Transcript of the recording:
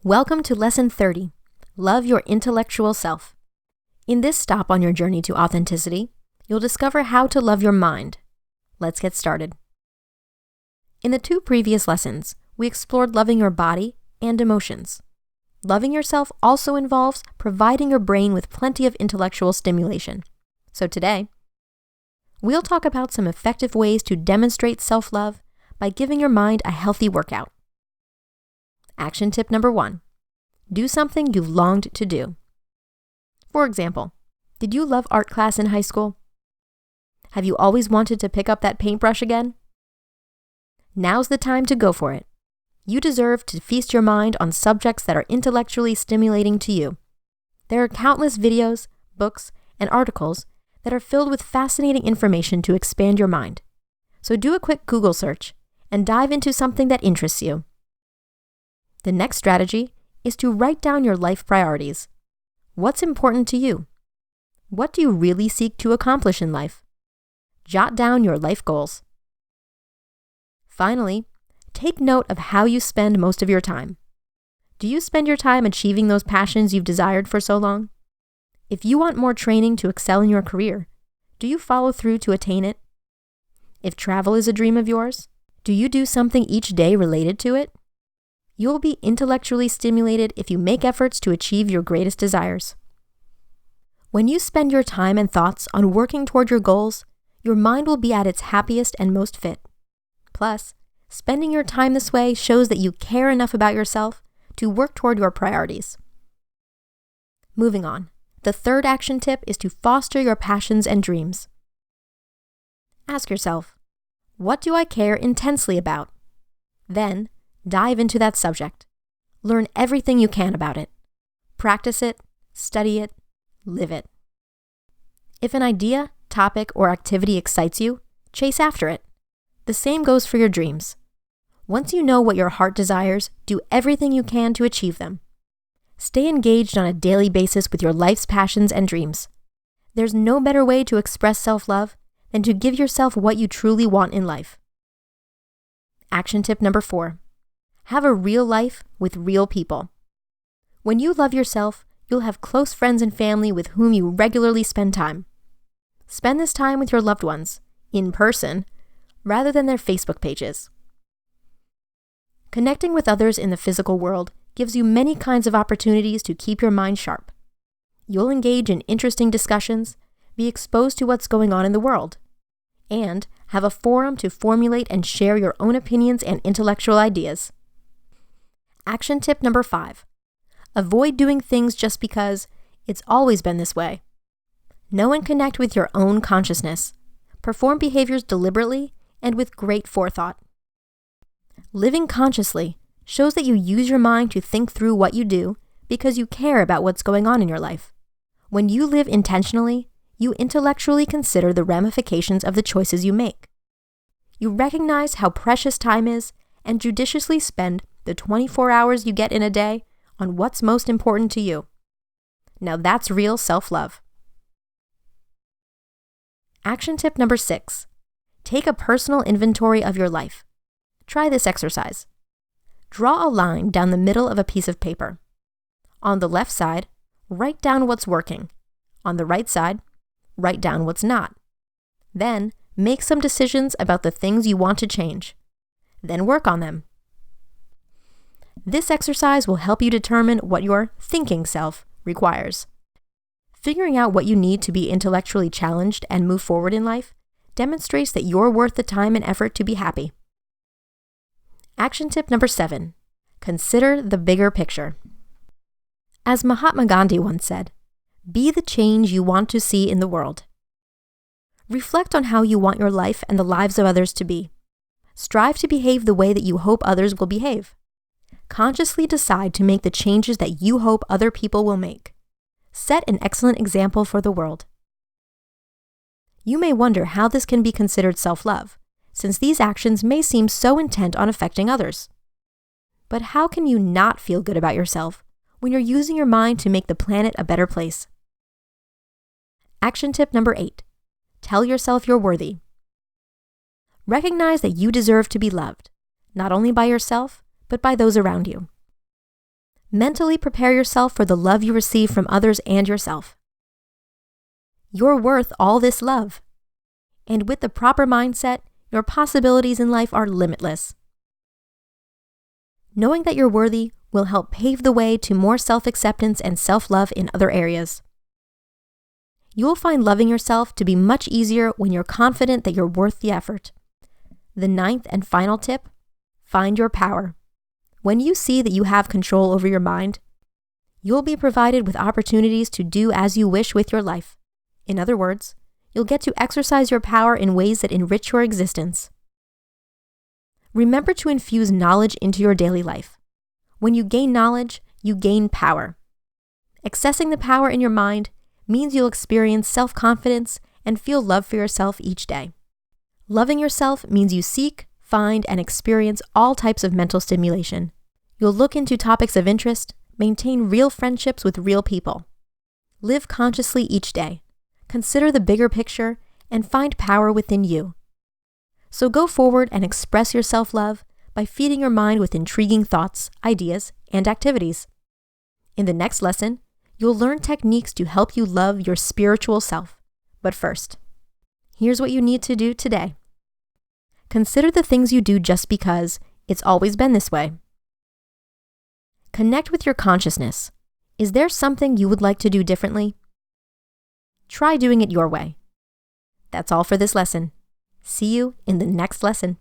Welcome to Lesson 30, Love Your Intellectual Self. In this stop on your journey to authenticity, you'll discover how to love your mind. Let's get started. In the two previous lessons, we explored loving your body and emotions. Loving yourself also involves providing your brain with plenty of intellectual stimulation. So today, we'll talk about some effective ways to demonstrate self-love by giving your mind a healthy workout. Action tip number 1. Do something you've longed to do. For example, did you love art class in high school? Have you always wanted to pick up that paintbrush again? Now's the time to go for it. You deserve to feast your mind on subjects that are intellectually stimulating to you. There are countless videos, books, and articles that are filled with fascinating information to expand your mind. So do a quick Google search and dive into something that interests you. The next strategy is to write down your life priorities. What's important to you? What do you really seek to accomplish in life? Jot down your life goals. Finally, take note of how you spend most of your time. Do you spend your time achieving those passions you've desired for so long? If you want more training to excel in your career, do you follow through to attain it? If travel is a dream of yours, do you do something each day related to it? You'll be intellectually stimulated if you make efforts to achieve your greatest desires. When you spend your time and thoughts on working toward your goals, your mind will be at its happiest and most fit. Plus, spending your time this way shows that you care enough about yourself to work toward your priorities. Moving on, the third action tip is to foster your passions and dreams. Ask yourself, what do I care intensely about? Then, dive into that subject. Learn everything you can about it. Practice it, study it, live it. If an idea, topic, or activity excites you, chase after it. The same goes for your dreams. Once you know what your heart desires, do everything you can to achieve them. Stay engaged on a daily basis with your life's passions and dreams. There's no better way to express self-love than to give yourself what you truly want in life. Action tip number 4. Have a real life with real people. When you love yourself, you'll have close friends and family with whom you regularly spend time. Spend this time with your loved ones, in person, rather than their Facebook pages. Connecting with others in the physical world gives you many kinds of opportunities to keep your mind sharp. You'll engage in interesting discussions, be exposed to what's going on in the world, and have a forum to formulate and share your own opinions and intellectual ideas. Action tip number 5. Avoid doing things just because it's always been this way. Know and connect with your own consciousness. Perform behaviors deliberately and with great forethought. Living consciously shows that you use your mind to think through what you do because you care about what's going on in your life. When you live intentionally, you intellectually consider the ramifications of the choices you make. You recognize how precious time is and judiciously spend the 24 hours you get in a day on what's most important to you. Now that's real self-love. Action tip number 6. Take a personal inventory of your life. Try this exercise. Draw a line down the middle of a piece of paper. On the left side, write down what's working. On the right side, write down what's not. Then, make some decisions about the things you want to change. Then work on them. This exercise will help you determine what your thinking self requires. Figuring out what you need to be intellectually challenged and move forward in life demonstrates that you're worth the time and effort to be happy. Action tip number 7. Consider the bigger picture. As Mahatma Gandhi once said, be the change you want to see in the world. Reflect on how you want your life and the lives of others to be. Strive to behave the way that you hope others will behave. Consciously decide to make the changes that you hope other people will make. Set an excellent example for the world. You may wonder how this can be considered self-love, since these actions may seem so intent on affecting others. But how can you not feel good about yourself when you're using your mind to make the planet a better place? Action tip number 8. Tell yourself you're worthy. Recognize that you deserve to be loved, not only by yourself, but by those around you. Mentally prepare yourself for the love you receive from others and yourself. You're worth all this love. And with the proper mindset, your possibilities in life are limitless. Knowing that you're worthy will help pave the way to more self-acceptance and self-love in other areas. You'll find loving yourself to be much easier when you're confident that you're worth the effort. The 9th and final tip, find your power. When you see that you have control over your mind, you'll be provided with opportunities to do as you wish with your life. In other words, you'll get to exercise your power in ways that enrich your existence. Remember to infuse knowledge into your daily life. When you gain knowledge, you gain power. Accessing the power in your mind means you'll experience self-confidence and feel love for yourself each day. Loving yourself means you seek, find, and experience all types of mental stimulation. You'll look into topics of interest, maintain real friendships with real people. Live consciously each day. Consider the bigger picture and find power within you. So go forward and express your self-love by feeding your mind with intriguing thoughts, ideas, and activities. In the next lesson, you'll learn techniques to help you love your spiritual self. But first, here's what you need to do today. Consider the things you do just because it's always been this way. Connect with your consciousness. Is there something you would like to do differently? Try doing it your way. That's all for this lesson. See you in the next lesson.